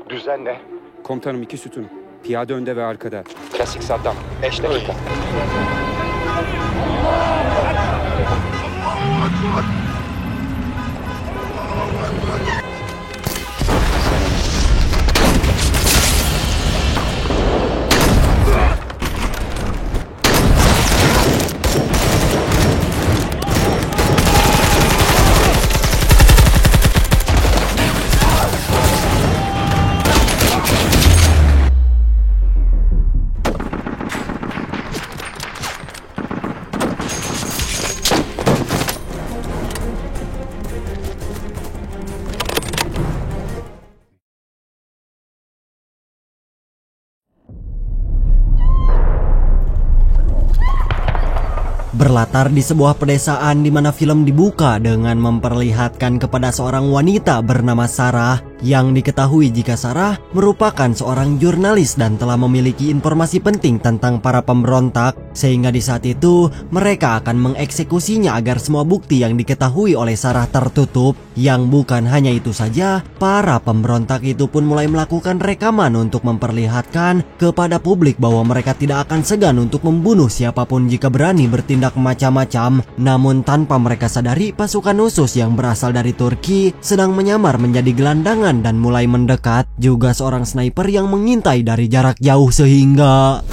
Düzen ne? Komutanım 2 sütun. Piyade önde ve arkada. Klasik Saddam. 5 dakika. Berlatar di sebuah pedesaan di mana film dibuka dengan memperlihatkan kepada seorang wanita bernama Sarah yang diketahui jika Sarah merupakan seorang jurnalis dan telah memiliki informasi penting tentang para pemberontak, sehingga di saat itu mereka akan mengeksekusinya agar semua bukti yang diketahui oleh Sarah tertutup. Yang bukan hanya itu saja, para pemberontak itu pun mulai melakukan rekaman untuk memperlihatkan kepada publik bahwa mereka tidak akan segan untuk membunuh siapapun jika berani bertindak macam-macam. Namun tanpa mereka sadari, pasukan khusus yang berasal dari Turki sedang menyamar menjadi gelandangan dan mulai mendekat. Juga seorang sniper yang mengintai dari jarak jauh sehingga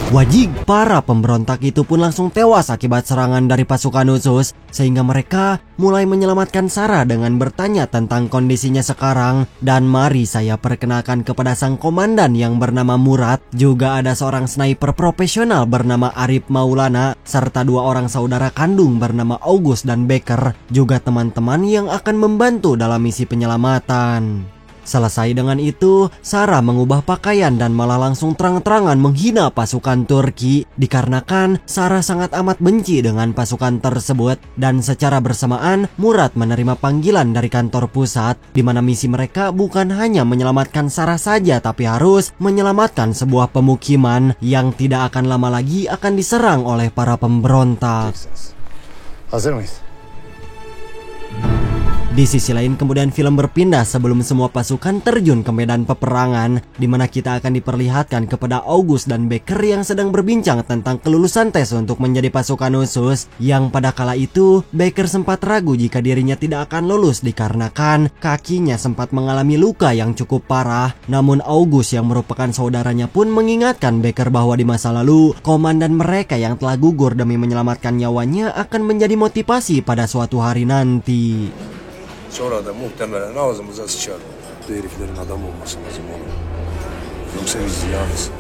wajib para pemberontak itu pun langsung tewas akibat serangan dari pasukan khusus, sehingga mereka mulai menyelamatkan Sarah dengan bertanya tentang kondisinya sekarang. Dan mari saya perkenalkan kepada sang komandan yang bernama Murad. Juga ada seorang sniper profesional bernama Arif Maulana, serta 2 orang saudara kandung bernama August dan Becker, juga teman-teman yang akan membantu dalam misi penyelamatan. Selesai dengan itu, Sarah mengubah pakaian dan malah langsung terang-terangan menghina pasukan Turki, dikarenakan Sarah sangat amat benci dengan pasukan tersebut. Dan secara bersamaan, Murad menerima panggilan dari kantor pusat, di mana misi mereka bukan hanya menyelamatkan Sarah saja, tapi harus menyelamatkan sebuah pemukiman yang tidak akan lama lagi akan diserang oleh para pemberontak. Di sisi lain kemudian film berpindah sebelum semua pasukan terjun ke medan peperangan, di mana kita akan diperlihatkan kepada August dan Becker yang sedang berbincang tentang kelulusan tes untuk menjadi pasukan khusus. Yang pada kala itu Becker sempat ragu jika dirinya tidak akan lulus dikarenakan kakinya sempat mengalami luka yang cukup parah. Namun August yang merupakan saudaranya pun mengingatkan Becker bahwa di masa lalu komandan mereka yang telah gugur demi menyelamatkan nyawanya akan menjadi motivasi pada suatu hari nanti. Sonra da muhtemelen ağzımıza sıçar. Bu heriflerin adam olması lazım oğlum. Yoksa biz ziyanız.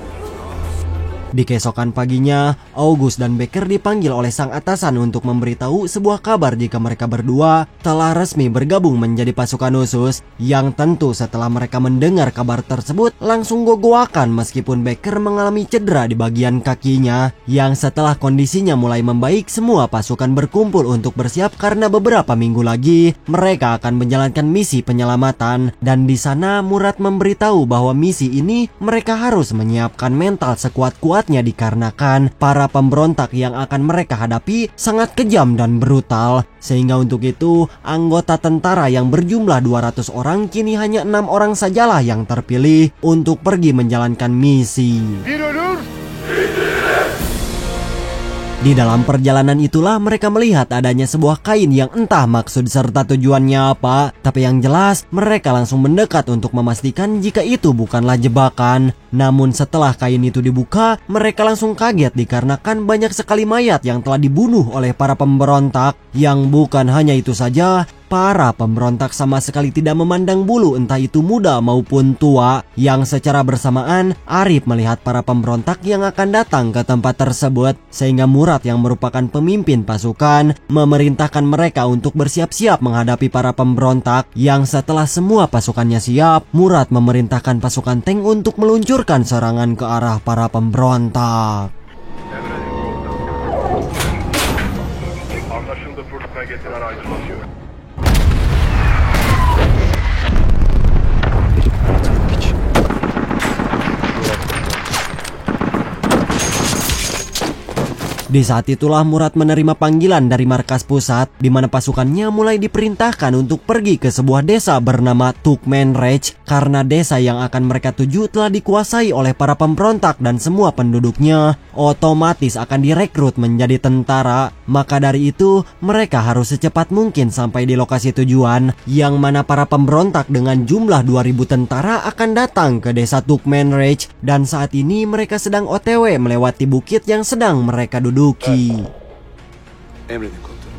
Di keesokan paginya, August dan Becker dipanggil oleh sang atasan untuk memberitahu sebuah kabar jika mereka berdua telah resmi bergabung menjadi pasukan khusus. Yang tentu setelah mereka mendengar kabar tersebut langsung gogoakan meskipun Becker mengalami cedera di bagian kakinya. Yang setelah kondisinya mulai membaik, semua pasukan berkumpul untuk bersiap karena beberapa minggu lagi mereka akan menjalankan misi penyelamatan. Dan di sana Murad memberitahu bahwa misi ini mereka harus menyiapkan mental sekuat-kuatnya dikarenakan para pemberontak yang akan mereka hadapi sangat kejam dan brutal. Sehingga untuk itu anggota tentara yang berjumlah 200 orang kini hanya 6 orang sajalah yang terpilih untuk pergi menjalankan misi. Di dalam perjalanan itulah mereka melihat adanya sebuah kain yang entah maksud serta tujuannya apa, tapi yang jelas mereka langsung mendekat untuk memastikan jika itu bukanlah jebakan. Namun setelah kain itu dibuka, mereka langsung kaget dikarenakan banyak sekali mayat yang telah dibunuh oleh para pemberontak. Yang bukan hanya itu saja, para pemberontak sama sekali tidak memandang bulu entah itu muda maupun tua. Yang secara bersamaan Arif melihat para pemberontak yang akan datang ke tempat tersebut, sehingga Murad yang merupakan pemimpin pasukan memerintahkan mereka untuk bersiap-siap menghadapi para pemberontak. Yang setelah semua pasukannya siap, Murad memerintahkan pasukan tank untuk meluncurkan serangan ke arah para pemberontak. Anlaşıldı, fırtına getiren aydınlatıyor. Di saat itulah Murad menerima panggilan dari markas pusat di mana pasukannya mulai diperintahkan untuk pergi ke sebuah desa bernama Turkmenrej karena desa yang akan mereka tuju telah dikuasai oleh para pemberontak dan semua penduduknya otomatis akan direkrut menjadi tentara. Maka dari itu mereka harus secepat mungkin sampai di lokasi tujuan yang mana para pemberontak dengan jumlah 2000 tentara akan datang ke desa Turkmenrej dan saat ini mereka sedang OTW melewati bukit yang sedang mereka duduki. Emredin komutanım.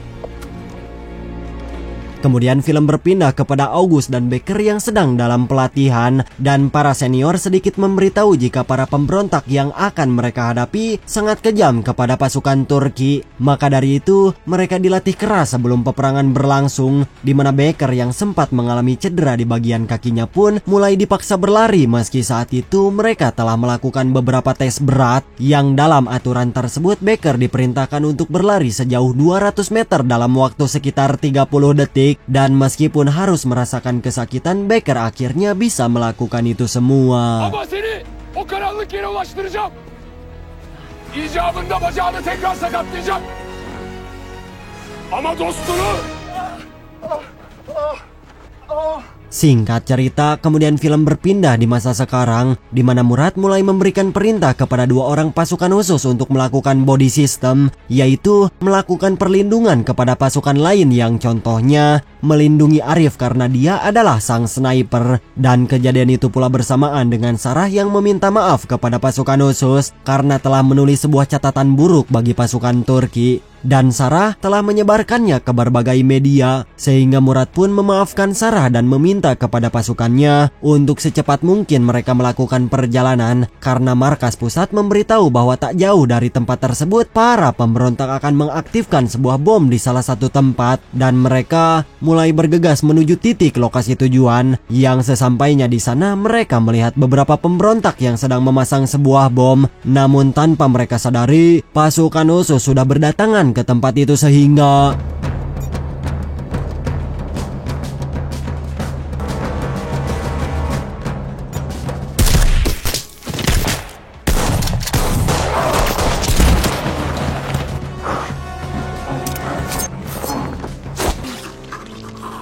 Kemudian film berpindah kepada August dan Becker yang sedang dalam pelatihan dan para senior sedikit memberitahu jika para pemberontak yang akan mereka hadapi sangat kejam kepada pasukan Turki. Maka dari itu mereka dilatih keras sebelum peperangan berlangsung di mana Becker yang sempat mengalami cedera di bagian kakinya pun mulai dipaksa berlari meski saat itu mereka telah melakukan beberapa tes berat yang dalam aturan tersebut Becker diperintahkan untuk berlari sejauh 200 meter dalam waktu sekitar 30 detik. Dan meskipun harus merasakan kesakitan, Becker akhirnya bisa melakukan itu semua. Ama seni o karanlık yere ulaştıracağım. İcabında bacağını tekrar sakatlayacağım. Ama dostunu... Singkat cerita, kemudian film berpindah di masa sekarang, di mana Murad mulai memberikan perintah kepada 2 orang pasukan khusus untuk melakukan body system, yaitu melakukan perlindungan kepada pasukan lain yang contohnya melindungi Arif karena dia adalah sang sniper. Dan kejadian itu pula bersamaan dengan Sarah yang meminta maaf kepada pasukan khusus karena telah menulis sebuah catatan buruk bagi pasukan Turki. Dan Sarah telah menyebarkannya ke berbagai media sehingga Murad pun memaafkan Sarah dan meminta kepada pasukannya untuk secepat mungkin mereka melakukan perjalanan karena markas pusat memberitahu bahwa tak jauh dari tempat tersebut para pemberontak akan mengaktifkan sebuah bom di salah satu tempat dan mereka mulai bergegas menuju titik lokasi tujuan. Yang sesampainya di sana mereka melihat beberapa pemberontak yang sedang memasang sebuah bom, namun tanpa mereka sadari pasukan khusus sudah berdatangan ke tempat itu sehingga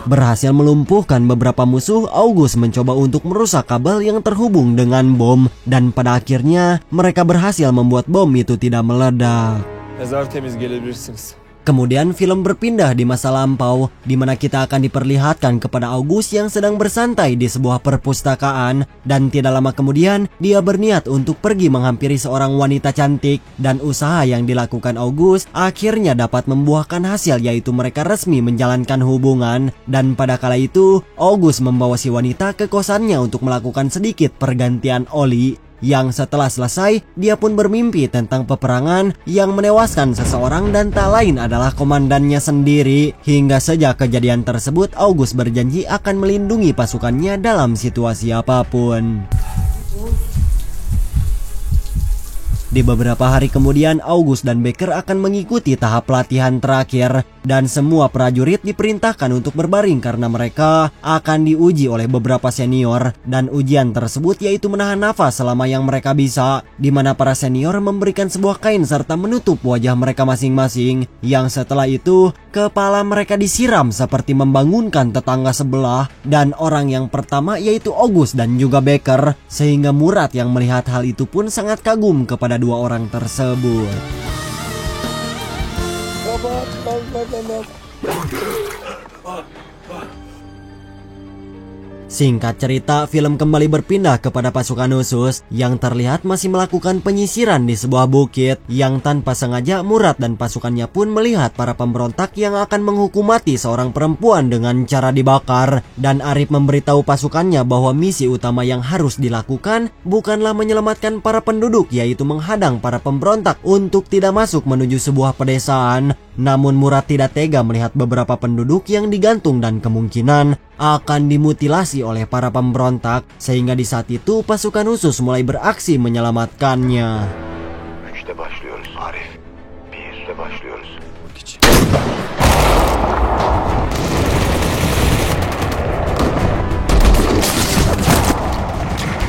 berhasil melumpuhkan beberapa musuh. August mencoba untuk merusak kabel yang terhubung dengan bom dan pada akhirnya mereka berhasil membuat bom itu tidak meledak. Mezar temiz gelebilirsiniz. Kemudian film berpindah di masa lampau di mana kita akan diperlihatkan kepada August yang sedang bersantai di sebuah perpustakaan dan tidak lama kemudian dia berniat untuk pergi menghampiri seorang wanita cantik dan usaha yang dilakukan August akhirnya dapat membuahkan hasil yaitu mereka resmi menjalankan hubungan dan pada kala itu August membawa si wanita ke kosannya untuk melakukan sedikit pergantian oli. Yang setelah selesai, dia pun bermimpi tentang peperangan yang menewaskan seseorang dan tak lain adalah komandannya sendiri. Hingga sejak kejadian tersebut, August berjanji akan melindungi pasukannya dalam situasi apapun. Di beberapa hari kemudian, August dan Becker akan mengikuti tahap pelatihan terakhir dan semua prajurit diperintahkan untuk berbaring karena mereka akan diuji oleh beberapa senior dan ujian tersebut yaitu menahan nafas selama yang mereka bisa, di mana para senior memberikan sebuah kain serta menutup wajah mereka masing-masing yang setelah itu kepala mereka disiram seperti membangunkan tetangga sebelah dan orang yang pertama yaitu August dan juga Becker sehingga Murad yang melihat hal itu pun sangat kagum kepada 2 orang tersebut. Singkat cerita, film kembali berpindah kepada pasukan khusus yang terlihat masih melakukan penyisiran di sebuah bukit yang tanpa sengaja Murad dan pasukannya pun melihat para pemberontak yang akan menghukum mati seorang perempuan dengan cara dibakar dan Arif memberitahu pasukannya bahwa misi utama yang harus dilakukan bukanlah menyelamatkan para penduduk yaitu menghadang para pemberontak untuk tidak masuk menuju sebuah pedesaan. Namun Murad tidak tega melihat beberapa penduduk yang digantung dan kemungkinan akan dimutilasi oleh para pemberontak sehingga di saat itu pasukan khusus mulai beraksi menyelamatkannya. 3'te başlıyoruz Arif. 1'de başlıyoruz.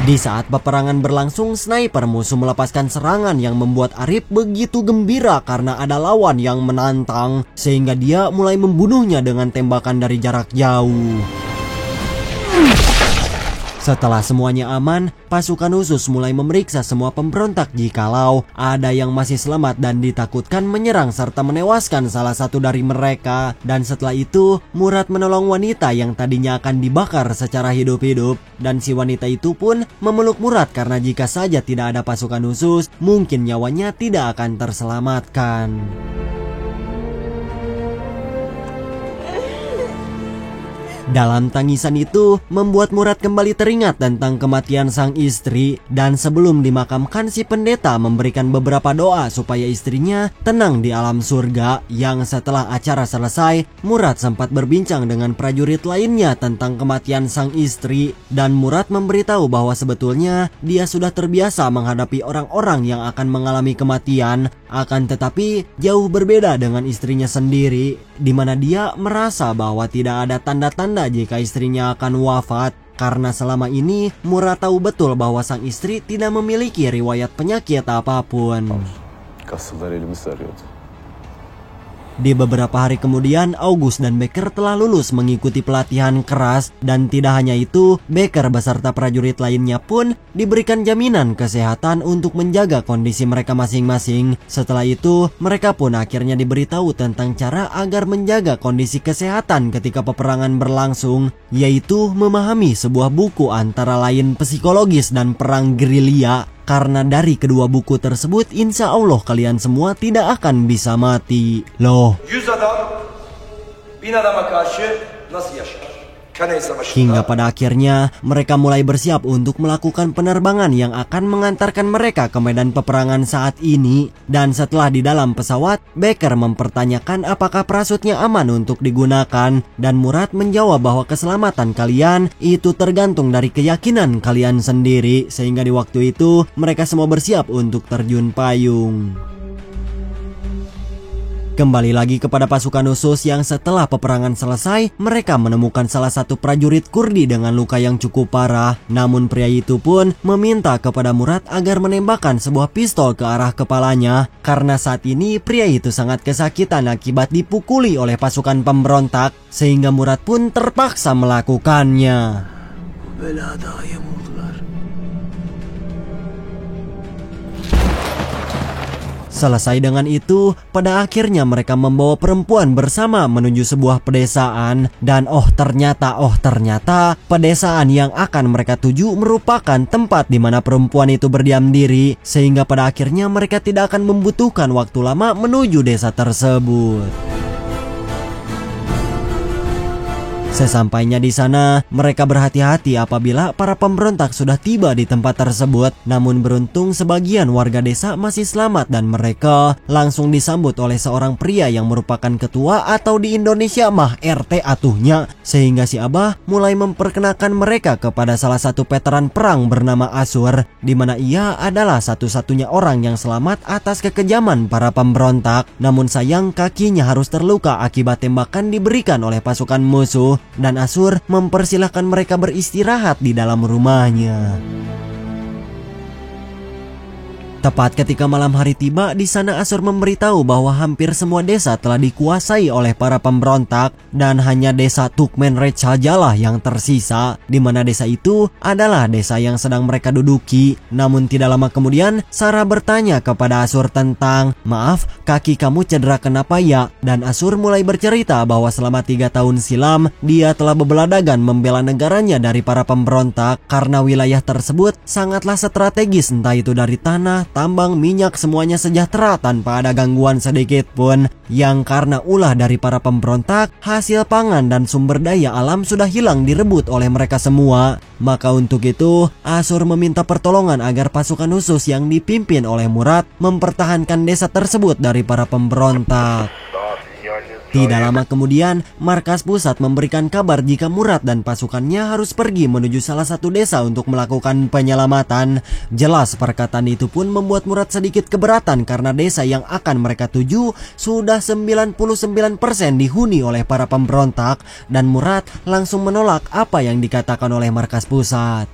Di saat peperangan berlangsung, sniper musuh melepaskan serangan yang membuat Arif begitu gembira karena ada lawan yang menantang, sehingga dia mulai membunuhnya dengan tembakan dari jarak jauh. Setelah semuanya aman, pasukan khusus mulai memeriksa semua pemberontak jikalau ada yang masih selamat dan ditakutkan menyerang serta menewaskan salah satu dari mereka. Dan setelah itu, Murad menolong wanita yang tadinya akan dibakar secara hidup-hidup. Dan si wanita itu pun memeluk Murad karena jika saja tidak ada pasukan khusus, mungkin nyawanya tidak akan terselamatkan. Dalam tangisan itu, membuat Murad kembali teringat tentang kematian sang istri. Dan sebelum dimakamkan, si pendeta memberikan beberapa doa supaya istrinya tenang di alam surga. Yang setelah acara selesai, Murad sempat berbincang dengan prajurit lainnya tentang kematian sang istri. Dan Murad memberitahu bahwa sebetulnya dia sudah terbiasa menghadapi orang-orang yang akan mengalami kematian. Akan tetapi jauh berbeda dengan istrinya sendiri, di mana dia merasa bahwa tidak ada tanda-tanda jika istrinya akan wafat. Karena selama ini Murad tahu betul bahwa sang istri tidak memiliki riwayat penyakit apapun. Kasıllar elimi sarıyordu. Di beberapa hari kemudian, August dan Becker telah lulus mengikuti pelatihan keras. Dan tidak hanya itu, Becker beserta prajurit lainnya pun diberikan jaminan kesehatan untuk menjaga kondisi mereka masing-masing. Setelah itu, mereka pun akhirnya diberitahu tentang cara agar menjaga kondisi kesehatan ketika peperangan berlangsung, yaitu memahami sebuah buku antara lain psikologis dan perang gerilya. Karena dari kedua buku tersebut, insya Allah kalian semua tidak akan bisa mati. Loh, 100 adam 1000 adama karşı nasıl yaşar? hingga pada akhirnya mereka mulai bersiap untuk melakukan penerbangan yang akan mengantarkan mereka ke medan peperangan saat ini. Dan setelah di dalam pesawat, Becker mempertanyakan apakah parasutnya aman untuk digunakan. Dan Murad menjawab bahwa keselamatan kalian itu tergantung dari keyakinan kalian sendiri. Sehingga di waktu itu mereka semua bersiap untuk terjun payung. Kembali lagi kepada pasukan khusus yang setelah peperangan selesai, mereka menemukan salah satu prajurit Kurdi dengan luka yang cukup parah. Namun pria itu pun meminta kepada Murad agar menembakkan sebuah pistol ke arah kepalanya. Karena saat ini pria itu sangat kesakitan akibat dipukuli oleh pasukan pemberontak, sehingga Murad pun terpaksa melakukannya. Selesai dengan itu, pada akhirnya mereka membawa perempuan bersama menuju sebuah pedesaan. Dan oh ternyata pedesaan yang akan mereka tuju merupakan tempat di mana perempuan itu berdiam diri. Sehingga pada akhirnya mereka tidak akan membutuhkan waktu lama menuju desa tersebut. Sesampainya di sana, mereka berhati-hati apabila para pemberontak sudah tiba di tempat tersebut. Namun beruntung sebagian warga desa masih selamat dan mereka langsung disambut oleh seorang pria yang merupakan ketua atau di Indonesia mah RT atuhnya. Sehingga si Abah mulai memperkenalkan mereka kepada salah satu veteran perang bernama Asur, di mana ia adalah satu-satunya orang yang selamat atas kekejaman para pemberontak. Namun sayang kakinya harus terluka akibat tembakan diberikan oleh pasukan musuh. Dan Asur mempersilahkan mereka beristirahat di dalam rumahnya. Tepat ketika malam hari tiba, di sana Asur memberitahu bahwa hampir semua desa telah dikuasai oleh para pemberontak dan hanya desa Tukmenret sajalah yang tersisa, di mana desa itu adalah desa yang sedang mereka duduki. Namun tidak lama kemudian, Sarah bertanya kepada Asur tentang, "Maaf, kaki kamu cedera kenapa ya?" Dan Asur mulai bercerita bahwa selama 3 tahun silam dia telah berbeladagan membela negaranya dari para pemberontak karena wilayah tersebut sangatlah strategis, entah itu dari tanah, tambang, minyak, semuanya sejahtera tanpa ada gangguan sedikit pun. Yang karena ulah dari para pemberontak, hasil pangan dan sumber daya alam sudah hilang direbut oleh mereka semua. Maka untuk itu, Asur meminta pertolongan agar pasukan khusus yang dipimpin oleh Murad mempertahankan desa tersebut dari para pemberontak. Tidak lama kemudian, markas pusat memberikan kabar jika Murad dan pasukannya harus pergi menuju salah satu desa untuk melakukan penyelamatan. Jelas perkataan itu pun membuat Murad sedikit keberatan karena desa yang akan mereka tuju sudah 99% dihuni oleh para pemberontak. Dan Murad langsung menolak apa yang dikatakan oleh markas pusat.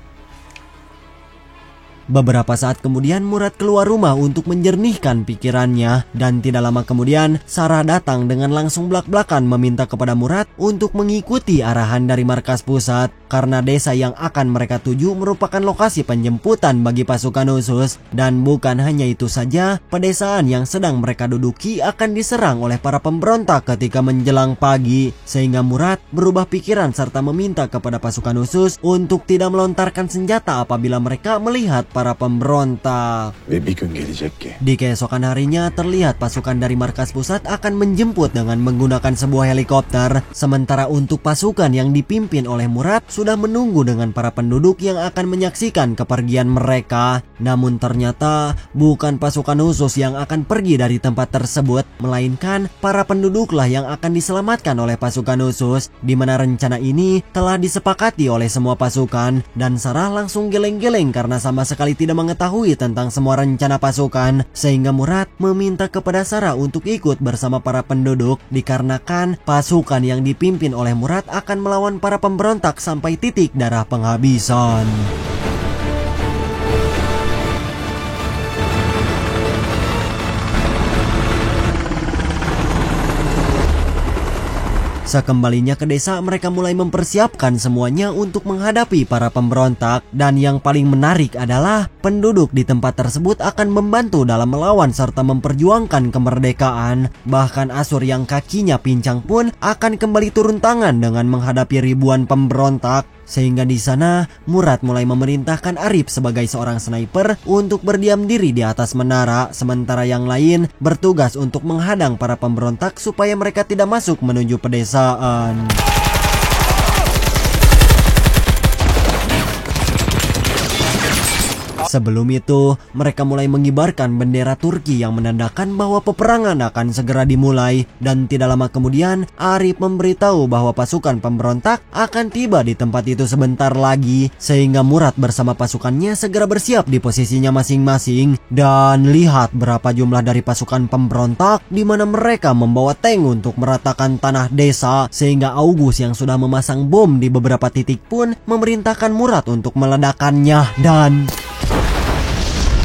Beberapa saat kemudian Murad keluar rumah untuk menjernihkan pikirannya, dan tidak lama kemudian Sarah datang dengan langsung blak-blakan meminta kepada Murad untuk mengikuti arahan dari markas pusat karena desa yang akan mereka tuju merupakan lokasi penjemputan bagi pasukan khusus. Dan bukan hanya itu saja, pedesaan yang sedang mereka duduki akan diserang oleh para pemberontak ketika menjelang pagi, sehingga Murad berubah pikiran serta meminta kepada pasukan khusus untuk tidak melontarkan senjata apabila mereka melihat para pemberontak. Ve bir gün gelecek ki Di keesokan harinya terlihat pasukan dari markas pusat akan menjemput dengan menggunakan sebuah helikopter, sementara untuk pasukan yang dipimpin oleh Murad sudah menunggu dengan para penduduk yang akan menyaksikan kepergian mereka. Namun ternyata bukan pasukan khusus yang akan pergi dari tempat tersebut, melainkan para penduduklah yang akan diselamatkan oleh pasukan khusus, di mana rencana ini telah disepakati oleh semua pasukan. Dan Sarah langsung geleng-geleng karena sama sekali tidak mengetahui tentang semua rencana pasukan, sehingga Murad meminta kepada Sarah untuk ikut bersama para penduduk, dikarenakan pasukan yang dipimpin oleh Murad akan melawan para pemberontak sampai titik darah penghabisan. Sekembalinya ke desa, mereka mulai mempersiapkan semuanya untuk menghadapi para pemberontak. Dan yang paling menarik adalah penduduk di tempat tersebut akan membantu dalam melawan serta memperjuangkan kemerdekaan. Bahkan Asur yang kakinya pincang pun akan kembali turun tangan dengan menghadapi ribuan pemberontak. Sehingga di sana Murad mulai memerintahkan Arif sebagai seorang sniper untuk berdiam diri di atas menara, sementara yang lain bertugas untuk menghadang para pemberontak supaya mereka tidak masuk menuju pedesaan. Sebelum itu, mereka mulai mengibarkan bendera Turki yang menandakan bahwa peperangan akan segera dimulai. Dan tidak lama kemudian, Arif memberitahu bahwa pasukan pemberontak akan tiba di tempat itu sebentar lagi, sehingga Murad bersama pasukannya segera bersiap di posisinya masing-masing. Dan lihat berapa jumlah dari pasukan pemberontak, di mana mereka membawa tank untuk meratakan tanah desa, sehingga August yang sudah memasang bom di beberapa titik pun memerintahkan Murad untuk meledakannya. Dan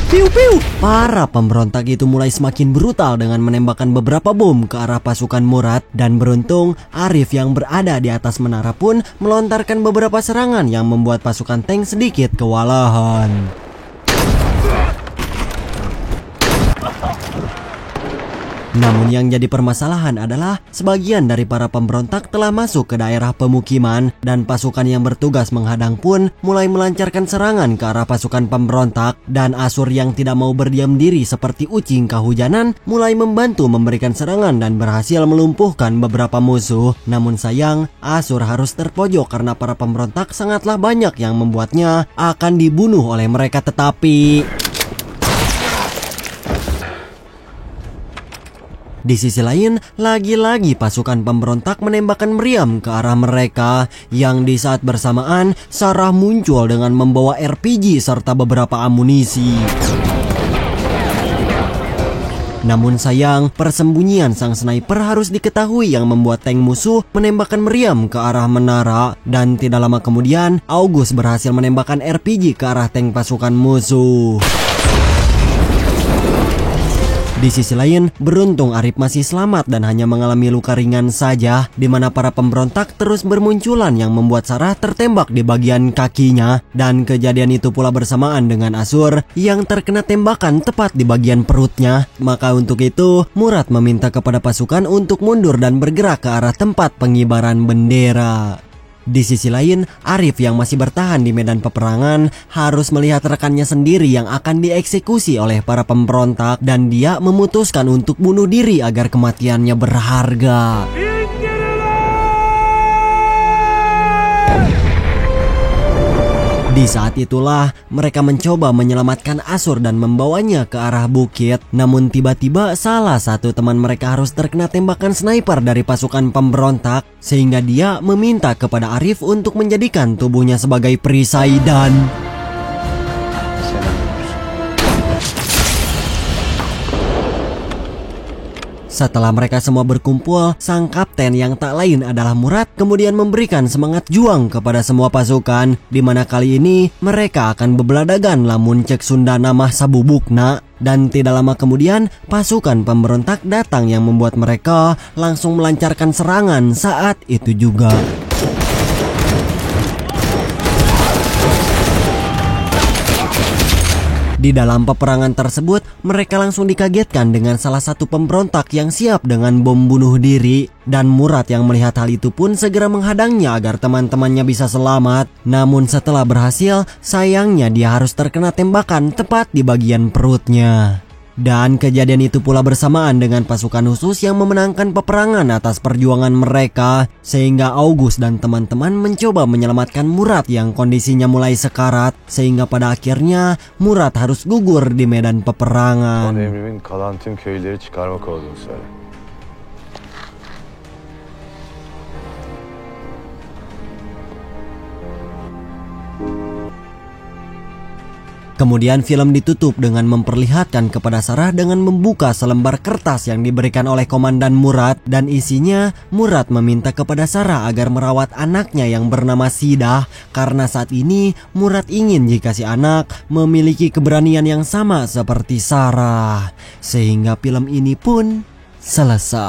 piu-piu! Para pemberontak itu mulai semakin brutal dengan menembakkan beberapa bom ke arah pasukan Murad. Dan beruntung, Arif yang berada di atas menara pun melontarkan beberapa serangan yang membuat pasukan tank sedikit kewalahan. Namun yang jadi permasalahan adalah sebagian dari para pemberontak telah masuk ke daerah pemukiman, dan pasukan yang bertugas menghadang pun mulai melancarkan serangan ke arah pasukan pemberontak. Dan Asur yang tidak mau berdiam diri seperti ucing kehujanan mulai membantu memberikan serangan dan berhasil melumpuhkan beberapa musuh. Namun sayang, Asur harus terpojok karena para pemberontak sangatlah banyak yang membuatnya akan dibunuh oleh mereka. Tetapi di sisi lain, lagi-lagi pasukan pemberontak menembakkan meriam ke arah mereka, yang di saat bersamaan Sarah muncul dengan membawa RPG serta beberapa amunisi. Namun sayang, persembunyian sang sniper harus diketahui yang membuat tank musuh menembakkan meriam ke arah menara. Dan tidak lama kemudian, August berhasil menembakkan RPG ke arah tank pasukan musuh. Di sisi lain, beruntung Arif masih selamat dan hanya mengalami luka ringan saja, di mana para pemberontak terus bermunculan yang membuat Sarah tertembak di bagian kakinya. Dan kejadian itu pula bersamaan dengan Asur yang terkena tembakan tepat di bagian perutnya. Maka untuk itu, Murad meminta kepada pasukan untuk mundur dan bergerak ke arah tempat pengibaran bendera. Di sisi lain, Arif yang masih bertahan di medan peperangan harus melihat rekannya sendiri yang akan dieksekusi oleh para pemberontak, dan dia memutuskan untuk bunuh diri agar kematiannya berharga. Di saat itulah mereka mencoba menyelamatkan Asur dan membawanya ke arah bukit. Namun tiba-tiba salah satu teman mereka harus terkena tembakan sniper dari pasukan pemberontak, sehingga dia meminta kepada Arif untuk menjadikan tubuhnya sebagai perisai. Dan Setelah mereka semua berkumpul, sang kapten yang tak lain adalah Murad kemudian memberikan semangat juang kepada semua pasukan, di mana kali ini mereka akan bebeladagan lamun cek Sunda namah sabubukna. Dan tidak lama kemudian pasukan pemberontak datang yang membuat mereka langsung melancarkan serangan saat itu juga. Di dalam peperangan tersebut, mereka langsung dikagetkan dengan salah satu pemberontak yang siap dengan bom bunuh diri. Dan Murad yang melihat hal itu pun segera menghadangnya agar teman-temannya bisa selamat. Namun setelah berhasil, sayangnya dia harus terkena tembakan tepat di bagian perutnya. Dan kejadian itu pula bersamaan dengan pasukan khusus yang memenangkan peperangan atas perjuangan mereka, sehingga August dan teman-teman mencoba menyelamatkan Murad yang kondisinya mulai sekarat, sehingga pada akhirnya Murad harus gugur di medan Son peperangan. emrimin kalan tüm köyleri çıkarmak olduğunu söyle. Kemudian film ditutup dengan memperlihatkan kepada Sarah dengan membuka selembar kertas yang diberikan oleh Komandan Murad, dan isinya Murad meminta kepada Sarah agar merawat anaknya yang bernama Sidah, karena saat ini Murad ingin jika si anak memiliki keberanian yang sama seperti Sarah. Sehingga film ini pun selesai.